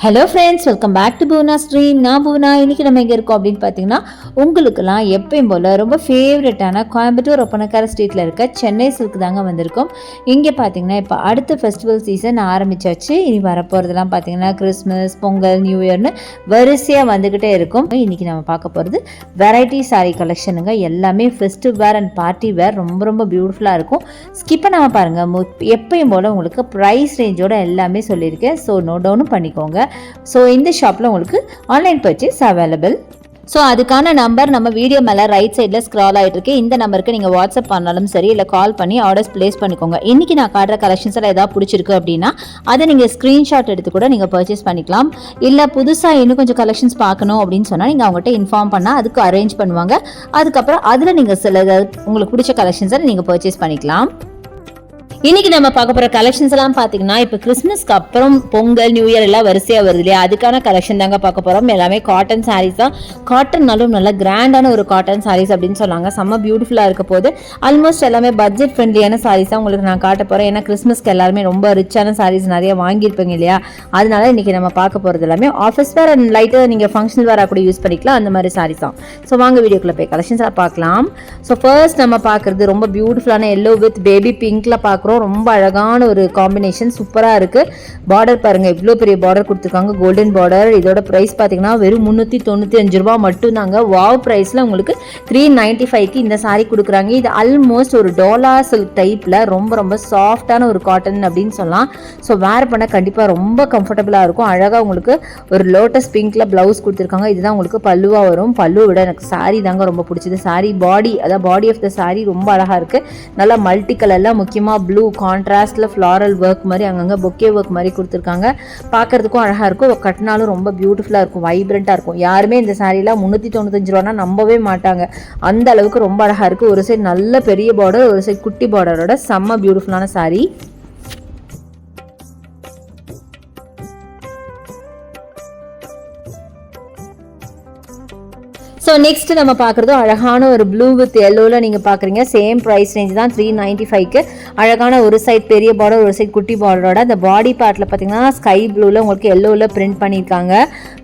Hello friends, welcome back to Poona stream. நான் பூனா. இன்றைக்கி நம்ம எங்கே இருக்கோம் அப்படின்னு பார்த்தீங்கன்னா, உங்களுக்கெல்லாம் எப்பயும் போல் ரொம்ப ஃபேவரட்டான கோயம்புத்தூர் ஒப்பனக்கார ஸ்ட்ரீட்டில் இருக்க சென்னை சில்க் தாங்க வந்திருக்கோம். இங்கே பார்த்தீங்கன்னா இப்போ அடுத்த ஃபெஸ்டிவல் சீசன் ஆரம்பிச்சாச்சு. இனி வரப்போகிறதுலாம் பார்த்தீங்கன்னா கிறிஸ்மஸ், பொங்கல், நியூ இயர்னு வரிசையாக வந்துக்கிட்டே இருக்கும். இன்றைக்கி நம்ம பார்க்க போகிறது வெரைட்டி சாரீ கலெக்ஷனுங்க. எல்லாமே festive wear and party wear ரொம்ப ரொம்ப பியூட்டிஃபுல்லாக இருக்கும். ஸ்கிப் பண்ணாமல் பாருங்கள். எப்பயும் போல் உங்களுக்கு ப்ரைஸ் ரேஞ்சோட எல்லாமே சொல்லியிருக்கேன். ஸோ நோட் டவுனும் பண்ணிக்கோங்க. ஸோ இந்த ஷாப்பில் உங்களுக்கு ஆன்லைன் பர்ச்சேஸ் அவைலபிள். ஸோ அதுக்கான நம்பர் நம்ம வீடியோ மேலே ரைட் சைடில் ஸ்க்ரால் ஆகிட்டு இருக்கு. இந்த நம்பருக்கு நீங்கள் வாட்ஸ்அப் பண்ணாலும் சரி, இல்லை கால் பண்ணி ஆர்டர்ஸ் ப்ளேஸ் பண்ணிக்கோங்க. இன்றைக்கி நான் காட்டுற கலெக்ஷன்ஸில் ஏதாவது பிடிச்சிருக்கு அப்படின்னா அதை நீங்கள் ஸ்க்ரீன்ஷாட் எடுத்து கூட நீங்கள் பர்ச்சேஸ் பண்ணிக்கலாம். இல்லை புதுசாக இன்னும் கொஞ்சம் கலெக்ஷன்ஸ் பார்க்கணும் அப்படின்னு சொன்னால் நீங்கள் அவங்ககிட்ட இன்ஃபார்ம் பண்ணால் அதுக்கு அரேஞ்ச் பண்ணுவாங்க. அதுக்கப்புறம் அதில் நீங்கள் சில உங்களுக்கு பிடிச்ச கலெக்ஷன்ஸை நீங்கள் பர்ச்சேஸ் பண்ணிக்கலாம். இன்னைக்கு நம்ம பார்க்க போற கலெக்ஷன்ஸ் எல்லாம் பாத்தீங்கன்னா இப்போ கிறிஸ்மஸ்க்கு அப்புறம் பொங்கல், நியூ இயர் எல்லாம் வரிசையா வருது இல்லையா, அதுக்கான கலெக்ஷன் தாங்க பார்க்க போறோம். எல்லாமே காட்டன் சாரீஸ் தான். காட்டன்னாலும் நல்ல கிராண்டான ஒரு காட்டன் சாரீஸ் அப்படின்னு சொன்னாங்க. செம்ம பியூட்டிஃபுல்லா இருக்க போது. ஆல்மோஸ்ட் எல்லாமே பட்ஜெட் ஃப்ரெண்ட்லியான சாரீஸ் தான் உங்களுக்கு நான் காட்ட போறேன். ஏன்னா கிறிஸ்மஸ்க்கு எல்லாருமே ரொம்ப ரிச்சான சாரீஸ் நிறைய வாங்கியிருப்பீங்க இல்லையா, அதனால இன்னைக்கு நம்ம பார்க்க போறது எல்லாமே ஆஃபீஸ் வேர் அண்ட் லைட்டாக நீங்க ஃபங்க்ஷனல் வேற கூட யூஸ் பண்ணிக்கலாம், அந்த மாதிரி சாரீஸ் தான். ஸோ வாங்க வீடியோக்குள்ள போய் கலெக்ஷன்ஸ் பார்க்கலாம். ஸோ ஃபர்ஸ்ட் நம்ம பார்க்கறது ரொம்ப பியூட்டிஃபுல்லான எல்லோ வித் பேபி பிங்க்ல பார்க்குறோம். ரொம்ப அழகான ஒரு காம்பினேஷன், சூப்பராக இருக்குது. பார்டர் பாருங்க, இவ்வளோ பெரிய பார்டர் கொடுத்துருக்காங்க, கோல்டன் பார்டர். இதோட ப்ரைஸ் பார்த்தீங்கன்னா வெறும் 395 ரூபா மட்டும்தாங்க. வாவ் ப்ரைஸில் உங்களுக்கு 395க்கு இந்த சாரீ கொடுக்குறாங்க. இது ஆல்மோஸ்ட் ஒரு டோலா சில்க் டைப்பில் ரொம்ப ரொம்ப சாஃப்டான ஒரு காட்டன் அப்படின்னு சொல்லலாம். ஸோ வேர் பண்ண கண்டிப்பாக ரொம்ப கம்ஃபர்டபுளாக இருக்கும். அழகாக உங்களுக்கு ஒரு லோட்டஸ் பிங்க்ல ப்ளவுஸ் கொடுத்துருக்காங்க. இதுதான் உங்களுக்கு பல்லுவாக வரும். பல்லுவை விட எனக்கு சாரீ தாங்க ரொம்ப பிடிச்சது. சாரீ பாடி, அதாவது பாடி ஆஃப் த சாரீ ரொம்ப அழகாக இருக்குது. நல்லா மல்டி கலரில், முக்கியமாக ப்ளூ கான்ட்ராஸ்ட்ல ஃப்ளாரல் ஒர்க் மாதிரி, அங்கங்கே பொக்கே ஒர்க் மாதிரி கொடுத்துருக்காங்க. பார்க்கறதுக்கும் அழகாக இருக்கும். கட்டினாலும் ரொம்ப பியூட்டிஃபுல்லாக இருக்கும், வைப்ரண்ட்டாக இருக்கும். யாருமே இந்த சாரீலாம் 395 ரூபானா நம்பவே மாட்டாங்க. அந்த அளவுக்கு ரொம்ப அழகாக இருக்குது. ஒரு சைடு நல்ல பெரிய பார்டர், ஒரு சைடு குட்டி பார்டரோட செம்ம பியூட்டிஃபுல்லான சாரீ. ஸோ நெக்ஸ்ட் நம்ம பார்க்குறதும் அழகான ஒரு ப்ளூ வித் எல்லோவில் நீங்கள் பார்க்குறீங்க. சேம் ப்ரைஸ் ரேஞ்ச் தான், 395க்கு. அழகான ஒரு சைட் பெரிய பார்டர், ஒரு சைட் குட்டி பார்டரோட. அந்த பாடி பார்ட்டில் பார்த்தீங்கன்னா ஸ்கை ப்ளூவில் உங்களுக்கு எல்லோவில் பிரிண்ட் பண்ணியிருக்காங்க.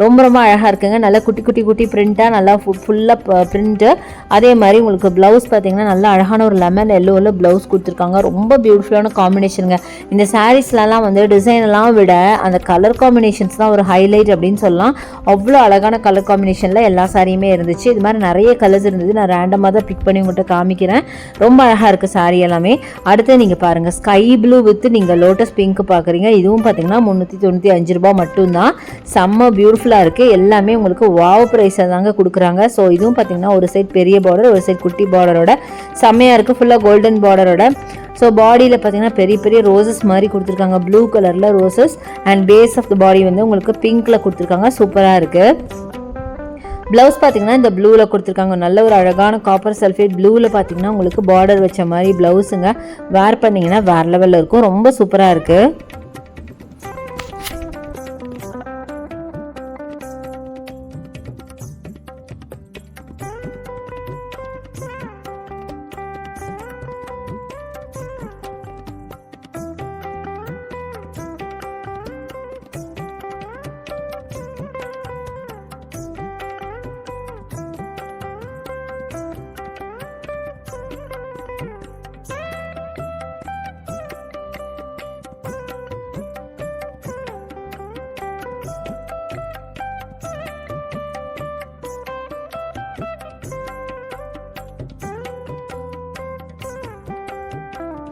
ரொம்ப ரொம்ப அழகாக இருக்குங்க. நல்லா குட்டி குட்டி குட்டி பிரிண்ட்டாக, நல்லா ஃபுல்லாக பிரிண்ட்டு. அதே மாதிரி உங்களுக்கு ப்ளவுஸ் பார்த்தீங்கன்னா நல்லா அழகான ஒரு லெமன் எல்லோவில் ப்ளவுஸ் கொடுத்துருக்காங்க. ரொம்ப பியூட்டிஃபுல்லான காம்பினேஷனுங்க. இந்த சாரீஸ்லாம் வந்து டிசைனெல்லாம் விட அந்த கலர் காம்பினேஷன்ஸ் தான் ஒரு ஹைலைட் அப்படின்னு சொல்லலாம். அவ்வளோ அழகான கலர் காம்பினேஷனில் எல்லா சாரியுமே இருந்துச்சு. இது மாதிரி நிறைய கலர்ஸ் இருந்தது. நான் ரேண்டமாக தான் பிக் பண்ணி உங்கள்கிட்ட காமிக்கிறேன். ரொம்ப அழகாக இருக்குது சாரீ எல்லாமே. அடுத்து நீங்கள் பாருங்கள், ஸ்கை ப்ளூ வித் நீங்கள் லோட்டஸ் பிங்க் பார்க்குறீங்க. இதுவும் பார்த்தீங்கன்னா 395 ரூபா மட்டும்தான். செம்ம பியூட்டிஃபுல்லாக இருக்குது. எல்லாமே உங்களுக்கு வாவ் ப்ரைஸில் தாங்க கொடுக்குறாங்க. ஸோ இதுவும் பார்த்தீங்கன்னா ஒரு சைட் பெரிய பார்டர், ஒரு சைட் குட்டி பார்டரோட செம்மையாக இருக்குது. ஃபுல்லாக கோல்டன் பார்டரோட. ஸோ பாடியில் பார்த்தீங்கன்னா பெரிய பெரிய ரோசஸ் மாதிரி கொடுத்துருக்காங்க, ப்ளூ கலரில் roses. And base of the body வந்து உங்களுக்கு பிங்க்கில் கொடுத்துருக்காங்க. சூப்பராக இருக்குது. ப்ளவுஸ் பார்த்தீங்கன்னா இந்த ப்ளூவில் கொடுத்துருக்காங்க. நல்ல ஒரு அழகான காப்பர் சல்ஃபேட் ப்ளூவில் பார்த்தீங்கன்னா உங்களுக்கு பார்டர் வச்ச மாதிரி ப்ளவுஸுங்க. வேர் பண்ணிங்கன்னா வேறு லெவலில் இருக்கும். ரொம்ப சூப்பராக இருக்குது.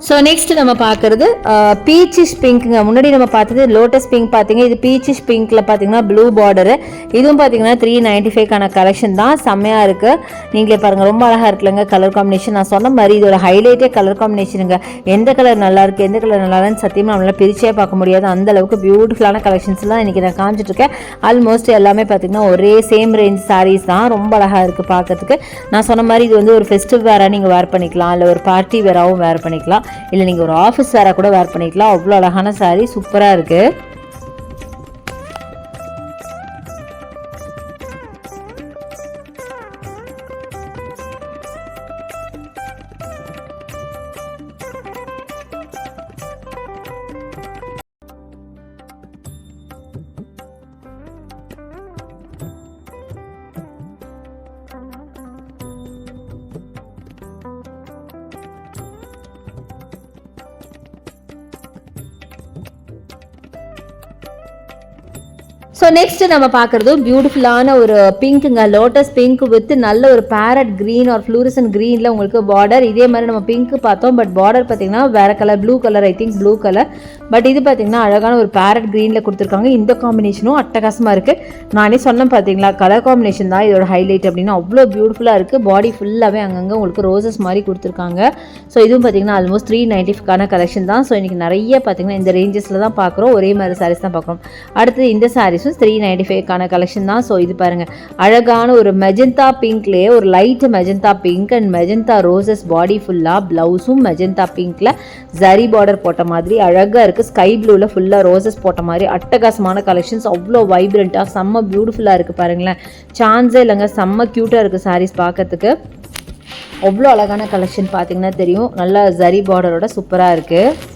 ஸோ நெக்ஸ்ட் நம்ம பார்க்குறது பீச்சிஷ் பிங்க்குங்க. முன்னாடி நம்ம பார்த்தது லோட்டஸ் பிங்க் பார்த்தீங்க. இது பீச்சிஷ் பிங்க்கில் பார்த்தீங்கன்னா ப்ளூ பார்டரு. இதுவும் பார்த்தீங்கன்னா 395க்கான கலெக்ஷன் தான். செம்மையாக இருக்குது. நீங்களே பாருங்கள், ரொம்ப அழகாக இருக்குல்லங்க கலர் காம்பினேஷன். நான் சொன்ன மாதிரி இதோட ஹைலைட்டே கலர் காம்பினேஷனுங்க. எந்த கலர் நல்லாயிருக்கு, எந்த கலர் நல்லா இல்லைன்னு சத்தியமாக நம்மளால் பிரிச்சே பார்க்க முடியாது. அந்த அளவுக்கு பியூட்டிஃபுல்லான கலெக்ஷன்ஸ்லாம் இன்றைக்கி நான் காமிச்சிட்ருக்கேன். ஆல்மோஸ்ட் எல்லாமே பார்த்தீங்கன்னா ஒரே சேம் ரேஞ்ச் சாரீஸ் தான். ரொம்ப அழகாக இருக்குது பார்க்கறதுக்கு. நான் சொன்ன மாதிரி இது வந்து ஒரு ஃபெஸ்டிவ் வேராக நீங்கள் வேர் பண்ணிக்கலாம், இல்லை ஒரு பார்ட்டி வேராகவும் வேர் பண்ணிக்கலாம், இல்லை நீங்கள் ஒரு ஆஃபீஸ் வேற கூட வேர் பண்ணிக்கலாம். அவ்வளோ அழகான சாரீ, சூப்பராக இருக்குது. ஸோ நெக்ஸ்ட் நம்ம பார்க்குறது பியூட்டிஃபுல்லான ஒரு பிங்க்குங்க, லோட்டஸ் பிங்க் வித் நல்ல ஒரு பேரட் க்ரீன் ஒரு ஃப்ளூரசன் க்ரீனில் உங்களுக்கு பார்டர். இதே மாதிரி நம்ம பிங்க் பார்த்தோம், பட் பார்டர் பார்த்தீங்கன்னா வேறு colour, blue colour, I think blue colour. But இது பார்த்தீங்கன்னா அழகான ஒரு பேரட் க்ரீனில் கொடுத்துருக்காங்க. இந்த காம்பினேஷனும் அட்டகாசமாக இருக்குது. நானே சொன்னேன் பார்த்தீங்களா, கலர் காம்பினேஷன் தான் இதோட ஹைலைட் அப்படின்னு. அவ்வளோ பியூட்டிஃபுல்லாக இருக்குது. பாடி ஃபுல்லாகவே அங்கங்கே உங்களுக்கு ரோசஸ் மாதிரி கொடுத்துருக்காங்க. ஸோ இதுவும் பார்த்தீங்கன்னா ஆல்மோஸ்ட் 395 கலெக்ஷன் தான். ஸோ இன்றைக்கி நிறைய பார்த்தீங்கன்னா இந்த ரேஞ்சஸில் தான் பார்க்குறோம், ஒரே மாதிரி சாரீஸ் தான் பார்க்குறோம். அடுத்தது இந்த சாரீஸ் 395 கலெக்ஷன் தான். ஸோ இது பாருங்கள், அழகான ஒரு மெஜந்தா பிங்க்லேயே ஒரு light magenta pink and magenta roses body ஃபுல்லாக, ப்ளவுஸும் மெஜந்தா பிங்க்கில் ஜரி பார்டர் போட்ட மாதிரி அழகாக இருக்குது. ஸ்கை ப்ளூவில் ஃபுல்லாக ரோசஸ் போட்ட மாதிரி அட்டகாசமான கலெக்ஷன்ஸ். அவ்வளோ வைப்ரண்ட்டாக செம்ம பியூட்டிஃபுல்லாக இருக்குது பாருங்களேன். சான்ஸே இல்லைங்க, செம்ம க்யூட்டாக இருக்குது சாரீஸ் பார்க்கறதுக்கு. அவ்வளோ அழகான கலெக்ஷன் பார்த்தீங்கன்னா தெரியும். நல்லா ஜரி பார்டரோட சூப்பராக இருக்குது.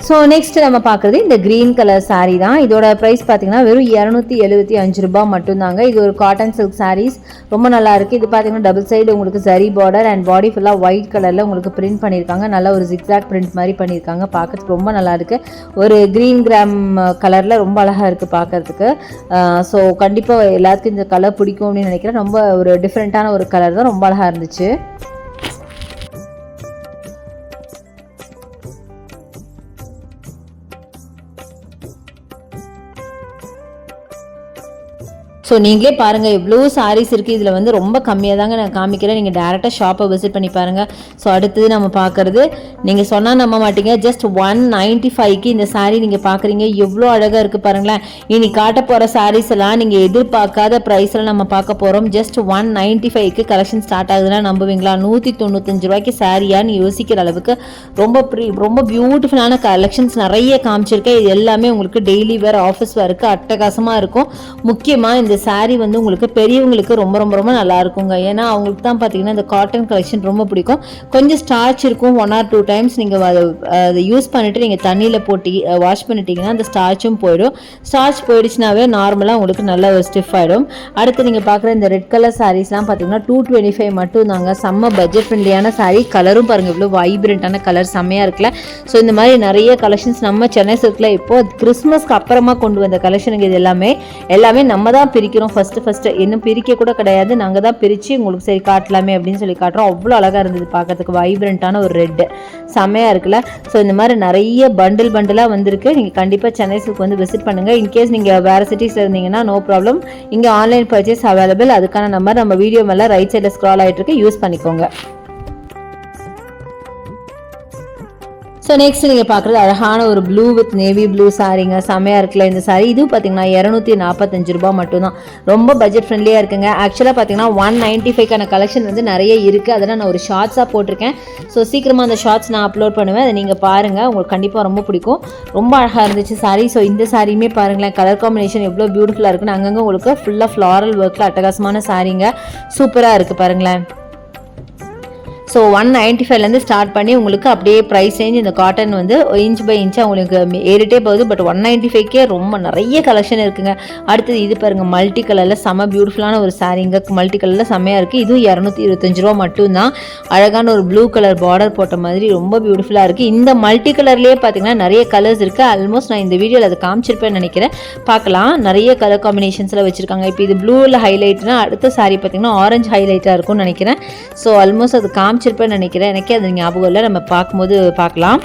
ஸோ நெக்ஸ்ட் நம்ம பார்க்குறது இந்த க்ரீன் கலர் சாரீ தான். இதோட ப்ரைஸ் பார்த்தீங்கன்னா வெறும் 275 ரூபா மட்டும்தாங்க. இது ஒரு காட்டன் சில்க் சாரீஸ், ரொம்ப நல்லா இருக்குது. இது பார்த்தீங்கன்னா டபுள் சைடு உங்களுக்கு ஜரி பார்டர் அண்ட் பாடி ஃபுல்லாக ஒயிட் கலரில் உங்களுக்கு பிரிண்ட் பண்ணியிருக்காங்க. நல்ல ஒரு ஜிக்ஸாக் பிரிண்ட் மாதிரி பண்ணியிருக்காங்க. பார்க்கறதுக்கு ரொம்ப நல்லா இருக்குது. ஒரு க்ரீன் கிராம் கலரில் ரொம்ப அழகாக இருக்குது பார்க்கறதுக்கு. ஸோ கண்டிப்பாக எல்லாத்துக்கும் இந்த கலர் பிடிக்கும் அப்படின்னு நினைக்கிறேன். ரொம்ப ஒரு டிஃப்ரெண்ட்டான ஒரு கலர் தான், ரொம்ப அழகாக இருந்துச்சு. ஸோ நீங்களே பாருங்கள் எவ்வளோ சாரீஸ் இருக்குது. இதில் வந்து ரொம்ப கம்மியாக தாங்க நான் காமிக்கிறேன். நீங்கள் டேரெக்டாக ஷாப்பை விசிட் பண்ணி பாருங்கள். ஸோ அடுத்தது நம்ம பார்க்குறது, நீங்கள் சொன்னால் நம்ப மாட்டீங்க, ஜஸ்ட் 195க்கு இந்த சாரீ நீங்கள் பார்க்குறீங்க. எவ்வளோ அழகாக இருக்குது பாருங்களேன். இனி காட்ட போகிற சாரீஸ் எல்லாம் நீங்கள் எதிர்பார்க்காத ப்ரைஸில் நம்ம பார்க்க போகிறோம். ஜஸ்ட் 195க்கு கலெக்ஷன் ஸ்டார்ட் ஆகுதுன்னா நம்புவீங்களா? 195 ரூபாய்க்கு சாரியான்னு யோசிக்கிற அளவுக்கு ரொம்ப பியூட்டிஃபுல்லான கலெக்ஷன்ஸ் நிறைய காமிச்சிருக்கேன். இது எல்லாமே உங்களுக்கு டெய்லி வேர், ஆஃபீஸ் வேருக்கு அட்டகாசமாக இருக்கும். முக்கியமாக இந்த சாரீ வந்து உங்களுக்கு பெரியவங்களுக்கு ரொம்ப ரொம்ப ரொம்ப நல்லா இருக்குங்க. ஏன்னா அவங்களுக்கு தான் பார்த்தீங்கன்னா இந்த காட்டன் கலெக்ஷன் ரொம்ப பிடிக்கும். கொஞ்சம் ஸ்டார்ச் இருக்கும், 1 or 2 டைம்ஸ் நீங்கள் அதை யூஸ் பண்ணிவிட்டு நீங்கள் தண்ணியில் போட்டு வாஷ் பண்ணிட்டீங்கன்னா அந்த ஸ்டார்ச்சும் போயிடும். ஸ்டார்ச் போயிடுச்சுனாவே நார்மலாக உங்களுக்கு நல்ல ஒரு ஸ்டிஃப் ஆகிடும். அடுத்து நீங்கள் பார்க்குற இந்த ரெட் கலர் சாரீஸ்லாம் பார்த்தீங்கன்னா 225 மட்டும் தாங்க. செம்ம பட்ஜெட் ஃப்ரெண்ட்லியான சாரீ. கலரும் பாருங்கள் இவ்வளோ வைப்ரண்ட்டான கலர், செம்மையாக இருக்குல்ல. ஸோ இந்த மாதிரி நிறைய கலெக்ஷன்ஸ் நம்ம சென்னை சில்கில் இப்போது கிறிஸ்மஸ்க்கு அப்புறமா கொண்டு வந்த கலெக்ஷனுக்கு இது எல்லாமே நம்ம தான் பிரிக்கிறோம். ஃபஸ்ட்டு இன்னும் பிரிக்க கூட கிடையாது, நாங்கள் தான் பிரித்து உங்களுக்கு சரி காட்டலாமே அப்படின்னு சொல்லி காட்டுறோம். அவ்வளோ அழகாக இருந்தது பார்க்கறதுக்கு. வைப்ரண்ட்டான ஒரு ரெட்டு செம்மையாக இருக்குல்ல. ஸோ இந்த மாதிரி நிறைய பண்டிலாக வந்திருக்கு. நீங்கள் கண்டிப்பாக சென்னை சில்க் வந்து விசிட் பண்ணுங்கள். இன்கேஸ் நீங்கள் வேறு சிட்டிஸில் இருந்தீங்கன்னா நோ ப்ராப்ளம், இங்கே ஆன்லைன் பர்ச்சேஸ் அவைலபிள். அதுக்கான நம்பர் நம்ம வீடியோ மேலே ரைட் சைடில் ஸ்க்ரால் ஆகிட்டு இருக்கு, யூஸ் பண்ணிக்கோங்க. ஸோ நெக்ஸ்ட் நீங்கள் பார்க்குறது அழகான ஒரு ப்ளூ வித் நேவி ப்ளூ சாரீங்க. செம்மையாக இருக்குல்ல இந்த சாரீ. இதுவும் பார்த்தீங்கன்னா 245 ரூபா மட்டும்தான். ரொம்ப பட்ஜெட் ஃப்ரெண்ட்லியாக இருக்குங்க. ஆக்சுவலாக பார்த்தீங்கன்னா 195க்கான கலெக்ஷன் வந்து நிறைய இருக்குது. அதெல்லாம் நான் ஒரு ஷார்ட்ஸாக போட்டிருக்கேன். ஸோ சீக்கிரமாக அந்த ஷார்ட்ஸ் நான் அப்லோட் பண்ணுவேன், அதை நீங்கள் பாருங்கள். உங்களுக்கு கண்டிப்பாக ரொம்ப பிடிக்கும். ரொம்ப அழகாக இருந்துச்சு சாரீ. ஸோ இந்த சாரியுமே பாருங்களேன், கலர் காம்பினேஷன் எவ்வளோ பியூட்டிஃபுல்லாக இருக்குன்னு. அங்கங்கே உங்களுக்கு ஃபுல்லாக ஃப்ளாரல் ஒர்க்கில் அட்டகாசமான சாரீங்க. சூப்பராக இருக்குது பாருங்களேன். ஸோ 195லேருந்து ஸ்டார்ட் பண்ணி உங்களுக்கு அப்படியே ப்ரைஸ் ரேஞ்ச் இந்த காட்டன் வந்து இன்ச் பை இன்ச்சாக உங்களுக்கு ஏறிட்டே போகுது. பட் 195க்கே ரொம்ப நிறைய கலெக்ஷன் இருக்குங்க. அடுத்தது இது பாருங்கள், மல்டி கலரில் செம்ம பியூட்டிஃபுல்லான ஒரு சாரீங்க. மல்டி கலரில் செம்மையாக இருக்குது. இதுவும் 225 ரூபா மட்டும்தான். அழகான ஒரு ப்ளூ கலர் பார்டர் போட்ட மாதிரி ரொம்ப பியூட்டிஃபுல்லாக இருக்குது. இந்த மல்டி கலர்லேயே பார்த்தீங்கன்னா நிறைய கலர்ஸ் இருக்குது. ஆல்மோஸ்ட் நான் இந்த வீடியோவில் அதை காமிச்சிருப்பேன்னு நினைக்கிறேன். பார்க்கலாம், நிறைய கலர் காம்பினேஷன்ஸில் வச்சுருக்காங்க. இப்போ இது ப்ளூவில் ஹைலைட்னா அடுத்த சாரீ பார்த்தீங்கன்னா ஆரஞ்சு ஹைலைட்டாக இருக்கும்னு நினைக்கிறேன். ஸோ ஆல்மோஸ்ட் அது காமிச்சிருப்பேன்னு நினைக்கிறேன். எனக்கே அது ஞாபகம் இல்லை, நம்ம பார்க்கும்போது பார்க்கலாம்.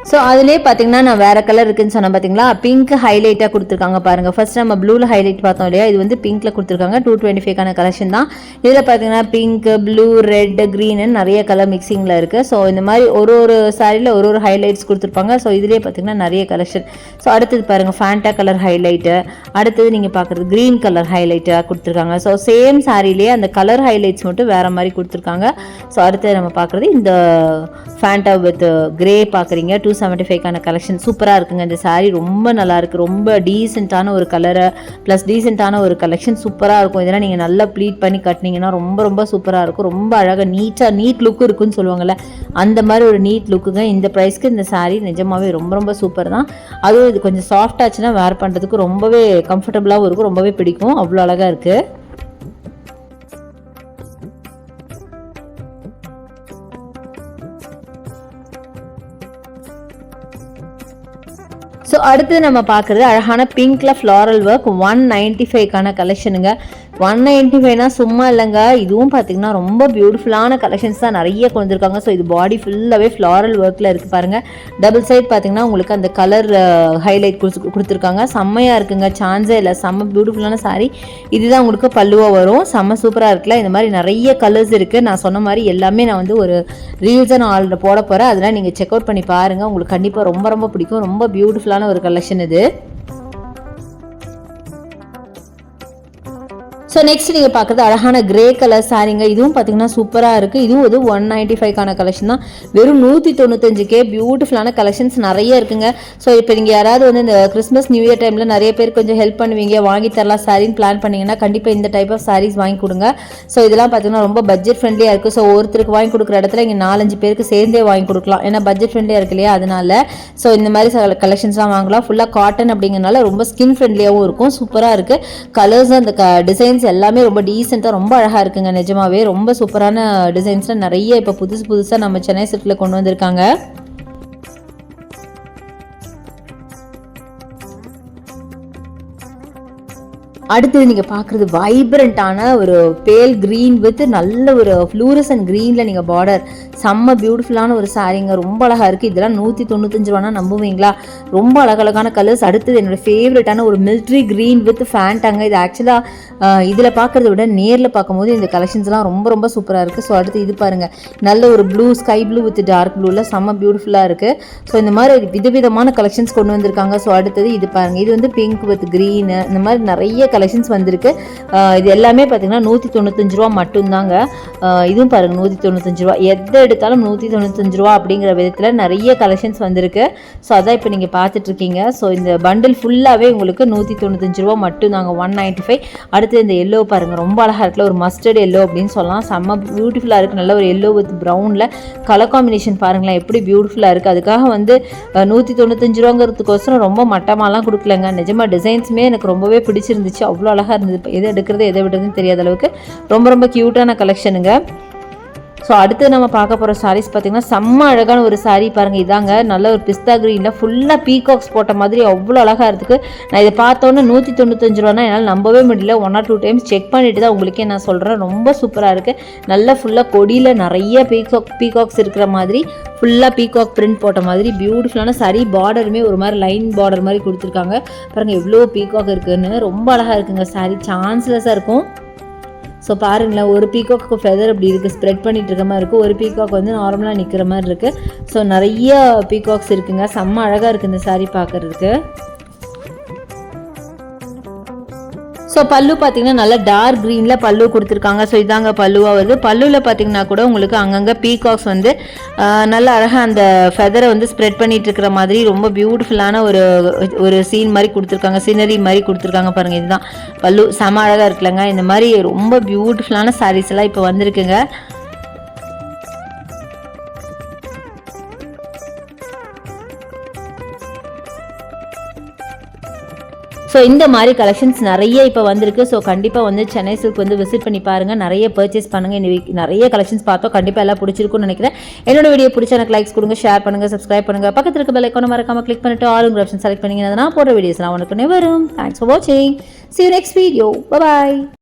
ஸோ அதுலேயே பார்த்தீங்கன்னா நான் வேறு கலர் இருக்குன்னு சொன்னேன் பார்த்தீங்களா, பிங்க் ஹைலைட்டாக கொடுத்துருக்காங்க பாருங்கள். ஃபர்ஸ்ட் நம்ம ப்ளூவில் ஹைலைட் பார்த்தோம் இல்லையா, இது வந்து பிங்க்கில் கொடுத்துருக்காங்க. 225க்கான கலெக்ஷன் தான். இதில் பார்த்தீங்கன்னா பிங்க், ப்ளூ, ரெட், க்ரீனு நிறைய கலர் மிக்சிங்கில் இருக்குது. ஸோ இந்த மாதிரி ஒரு சாரியில் ஒரு ஹைலைட்ஸ் கொடுத்துருப்பாங்க. ஸோ இதுலேயே பார்த்தீங்கன்னா நிறைய கலெக்ஷன். ஸோ அடுத்தது பாருங்கள், ஃபேண்டா கலர் ஹைலைட்டு. அடுத்தது நீங்கள் பார்க்குறது க்ரீன் கலர் ஹைலைட்டாக கொடுத்துருக்காங்க. ஸோ சேம் சாரிலேயே அந்த கலர் ஹைலைட்ஸ் மட்டும் வேறு மாதிரி கொடுத்துருக்காங்க. ஸோ அடுத்தது நம்ம பார்க்குறது இந்த ஃபேண்டா வித் கிரே பார்க்குறீங்க. 2 275க்கான கலெக்ஷன் சூப்பராக இருக்குங்க. இந்த சாரீ ரொம்ப நல்லாயிருக்கு, ரொம்ப டீசெண்டான ஒரு கலரு ப்ளஸ் டீசெண்டான ஒரு கலெக்ஷன் சூப்பராக இருக்கும். இதெல்லாம் நீங்கள் நல்லா ப்ளீட் பண்ணி கட்டினீங்கன்னா ரொம்ப ரொம்ப சூப்பராக இருக்கும். ரொம்ப அழகாக நீட் லுக் இருக்குன்னு சொல்லுவாங்கள்ல, அந்த மாதிரி ஒரு நீட் லுக்குங்க. இந்த ப்ரைஸ்க்கு இந்த சாரீ நிஜமாகவே ரொம்ப ரொம்ப சூப்பர் தான். அதுவும் இது கொஞ்சம் சாஃப்ட் ஆச்சுன்னா வேர் பண்ணுறதுக்கு ரொம்பவே கம்ஃபர்டபுளாகவும் இருக்கும், ரொம்பவே பிடிக்கும். அவ்வளோ அழகாக இருக்குது. ஸோ அடுத்து நம்ம பார்க்குறது அழகான பிங்க்ல ஃப்ளாரல் ஒர்க் 195க்கான கலெக்ஷனுங்க. 195னா சும்மா இல்லைங்க. இதுவும் பார்த்தீங்கன்னா ரொம்ப பியூட்டிஃபுல்லான கலெக்ஷன்ஸ் தான் நிறைய கொண்டு வந்திருக்காங்க. ஸோ இது பாடி ஃபுல்லாகவே ஃப்ளாரல் ஒர்க்கில் இருக்குது பாருங்கள். டபுள் சைட் பார்த்தீங்கன்னா உங்களுக்கு அந்த கலர் ஹைலைட் கொடுத்துருக்காங்க. செம்மையாக இருக்குங்க, சான்ஸே இல்லை. செம்ம பியூட்டிஃபுல்லான சாரீ. இதுதான் உங்களுக்கு பல்லுவாக வரும். செம்ம சூப்பராக இருக்குல்ல. இந்த மாதிரி நிறைய கலர்ஸ் இருக்குது. நான் சொன்ன மாதிரி எல்லாமே நான் வந்து ஒரு ரீல்ஸை நான் ஆல்ரெடி போட போகிறேன். அதெல்லாம் நீங்கள் செக் அவுட் பண்ணி பாருங்கள். உங்களுக்கு கண்டிப்பாக ரொம்ப ரொம்ப பிடிக்கும். ரொம்ப பியூட்டிஃபுல்லான ஒரு கலெக்ஷன் இது. ஸோ நெக்ஸ்ட் நீங்கள் பார்க்குறது அழகான கிரே கலர் சாரீங்க. இதுவும் பார்த்தீங்கன்னா சூப்பராக இருக்குது. இதுவும் ஒரு 195க்கான கலெக்ஷன் தான். வெறும் 195K பியூட்டிஃபுல்லான கலெக்ஷன்ஸ் நிறைய இருக்குங்க. ஸோ இப்போ நீங்கள் யாராவது வந்து இந்த கிறிஸ்மஸ் நியூ இயர் டைமில் நிறைய பேர் கொஞ்சம் ஹெல்ப் பண்ணுவீங்க, வாங்கி தரலாம் சாரின்னு பிளான் பண்ணிங்கன்னா கண்டிப்பாக இந்த டைப் ஆஃப் சாரீஸ் வாங்கி கொடுங்க. ஸோ இதெல்லாம் பார்த்தீங்கன்னா ரொம்ப பட்ஜெட் ஃப்ரெண்ட்லியாக இருக்குது. ஸோ ஒருத்தருக்கு வாங்கி கொடுக்குற இடத்துல இங்கே 4-5 பேருக்கு சேர்ந்தே வாங்கி கொடுக்கலாம். ஏன்னா பட்ஜெட் ஃப்ரெண்ட்லியாக இருக்கு இல்லையா, அதனால. ஸோ இந்த மாதிரி கலெக்ஷன்ஸ்லாம் வாங்கலாம். ஃபுல்லாக காட்டன் அப்படிங்கிறனால ரொம்ப ஸ்கின் ஃப்ரெண்ட்லியாகவும் இருக்கும். சூப்பராக இருக்குது. கலர்ஸ் அந்த டிசைன்ஸ் எல்லாமே ரொம்ப டீசெண்டாக ரொம்ப அழகாக இருக்குங்க. நிஜமாவே ரொம்ப சூப்பரான டிசைன்ஸ்லாம் நிறைய இப்போ புதுசாக நம்ம சென்னை சில்க்ல கொண்டு வந்திருக்காங்க. அடுத்தது நீங்கள் பார்க்குறது வைப்ரண்ட்டான ஒரு பேல் க்ரீன் வித் நல்ல ஒரு ஃப்ளூரசன் க்ரீனில் நீங்கள் பார்டர். செம்ம பியூட்டிஃபுல்லான ஒரு சாரீங்க. ரொம்ப அழகாக இருக்குது. இதெல்லாம் 195 ரூபானா நம்புவீங்களா? ரொம்ப அழகழகான கலர்ஸ். அடுத்தது என்னோடய ஃபேவரட்டான ஒரு மில்ட்ரி க்ரீன் வித் ஃபேண்டாங்க. இது ஆக்சுவலாக இதில் பார்க்குறத விட நேரில் பார்க்கும்போது இந்த கலெக்ஷன்ஸ்லாம் ரொம்ப ரொம்ப சூப்பராக இருக்குது. ஸோ அடுத்து இது பாருங்கள், நல்ல ஒரு blue, sky blue with dark ப்ளூவில் செம்ம பியூட்டிஃபுல்லாக இருக்குது. ஸோ இந்த மாதிரி விதவிதமான கலெக்ஷன்ஸ் கொண்டு வந்திருக்காங்க. ஸோ அடுத்தது இது பாருங்கள், இது வந்து பிங்க் வித் க்ரீனு, இந்த மாதிரி நிறைய கலெக்ஷன்ஸ் வந்திருக்கு. இது எல்லாமே பார்த்தீங்கன்னா 195 ரூபா மட்டும்தாங்க. இதுவும் பாருங்கள் 195 ரூபா. எதை எடுத்தாலும் 195 ரூபா அப்படிங்கிற விதத்தில் நிறைய கலெக்ஷன்ஸ் வந்திருக்கு. ஸோ அதான் இப்போ நீங்கள் பார்த்துட்ருக்கீங்க. ஸோ இந்த பண்டில் ஃபுல்லாகவே உங்களுக்கு 195 ரூபா மட்டும்தாங்க, 195. அடுத்து இந்த எல்லோ பாருங்கள், ரொம்ப அழகாக இருக்குல்ல, ஒரு மஸ்டர்ட் எல்லோ அப்படின்னு சொல்லலாம். செம்ம பியூட்டிஃபுல்லாக இருக்குது. நல்ல ஒரு எல்லோ வித் ப்ரௌனில் கலர் காம்பினேஷன் பாருங்களேன் எப்படி பியூட்டிஃபுல்லாக இருக்குது. அதுக்காக வந்து 195 ரூபாங்கிறதுக்கோசரம் ரொம்ப மட்டமாலாம் கொடுக்கலங்க. நிஜமாக டிசைன்ஸுமே எனக்கு ரொம்பவே பிடிச்சிருந்துச்சு. அவ்வளோ அழகாக இருந்தது. எது எடுக்கிறது எதை விடுறதுன்னு தெரியாத அளவுக்கு ரொம்ப ரொம்ப க்யூட்டான கலெக்ஷனுங்க. ஸோ அடுத்து நம்ம பார்க்க போகிற சாரீஸ் பார்த்திங்கன்னா செம்ம அழகான ஒரு சாரீ பாருங்கள். இதாங்க நல்ல ஒரு பிஸ்தா க்ரீனில் ஃபுல்லாக பீகாக்ஸ் போட்ட மாதிரி அவ்வளோ அழகாக இருக்குது. நான் இதை பார்த்தோன்னே 195 ரூபானா என்னால் நம்பவே முடியல. 1 or 2 டைம்ஸ் செக் பண்ணிட்டு தான் உங்களுக்கே நான் சொல்கிறேன். ரொம்ப சூப்பராக இருக்குது. நல்லா ஃபுல்லாக கொடியில் நிறைய பீகாக்ஸ் இருக்கிற மாதிரி, ஃபுல்லாக பீகாக் பிரிண்ட் போட்ட மாதிரி பியூட்டிஃபுல்லான சாரீ. பார்டருமே ஒரு மாதிரி லைன் பார்டர் மாதிரி கொடுத்துருக்காங்க பாருங்கள். எவ்வளோ பீகாக் இருக்குதுன்னு ரொம்ப அழகாக இருக்குங்க சாரீ. சான்ஸ்லெஸ்ஸாக இருக்கும். ஸோ பாருங்களேன், ஒரு பீகாக்கு ஃபெதர் அப்படி இருக்குது, ஸ்ப்ரெட் பண்ணிட்டு இருக்க மாதிரி இருக்குது. ஒரு பீகாக் வந்து நார்மலாக நிற்கிற மாதிரி இருக்குது. ஸோ நிறைய பீகாக்ஸ் இருக்குங்க. செம்ம அழகாக இருக்குது இந்த சாரீ பார்க்குறதுக்கு. ஸோ பல்லு பார்த்தீங்கன்னா நல்லா டார்க் க்ரீனில் பல்லு கொடுத்துருக்காங்க. ஸோ இதாங்க பல்லுவாக வருது. பல்லுவில் பார்த்தீங்கன்னா கூட உங்களுக்கு அங்கங்கே பீகாக்ஸ் வந்து நல்லா அழகாக அந்த ஃபெதரை வந்து ஸ்ப்ரெட் பண்ணிட்டு இருக்கிற மாதிரி ரொம்ப பியூட்டிஃபுல்லான ஒரு சீன் மாதிரி கொடுத்துருக்காங்க, சீனரி மாதிரி கொடுத்துருக்காங்க பாருங்கள். இதுதான் பல்லு. செம அழகாக இருக்குல்லங்க. இந்த மாதிரி ரொம்ப பியூட்டிஃபுல்லான சாரீஸ் எல்லாம் இப்போ வந்திருக்குங்க. ஸோ இந்த மாதிரி கலெக்ஷன்ஸ் நிறைய இப்போ வந்திருக்கு. ஸோ கண்டிப்பாக வந்து சென்னை சில்க் வந்து விசிட் பண்ணி பாருங்கள், நிறைய பர்ச்சேஸ் பண்ணுங்கள். இந்த நிறைய கலெக்ஷன்ஸ் பார்த்தோம், கண்டிப்பாக எல்லாம் பிடிச்சிருக்குன்னு நினைக்கிறேன். என்னோட வீடியோ பிடிச்ச எனக்கு லைக்ஸ் கொடுங்க, ஷேர் பண்ணுங்கள், சப்ஸ்கிரைப் பண்ணுங்கள். பக்கத்தில் இருக்க பெல் ஐகானை மறக்காம கிளிக் பண்ணிட்டு ஆளுங்கிற ஆப்ஷன் செலக்ட் பண்ணிங்கன்னா நான் போடுற வீடியோஸ்லாம் உனக்கு வரும். தேங்க்ஸ் ஃபார் வாட்சிங். See you next video. Bye bye.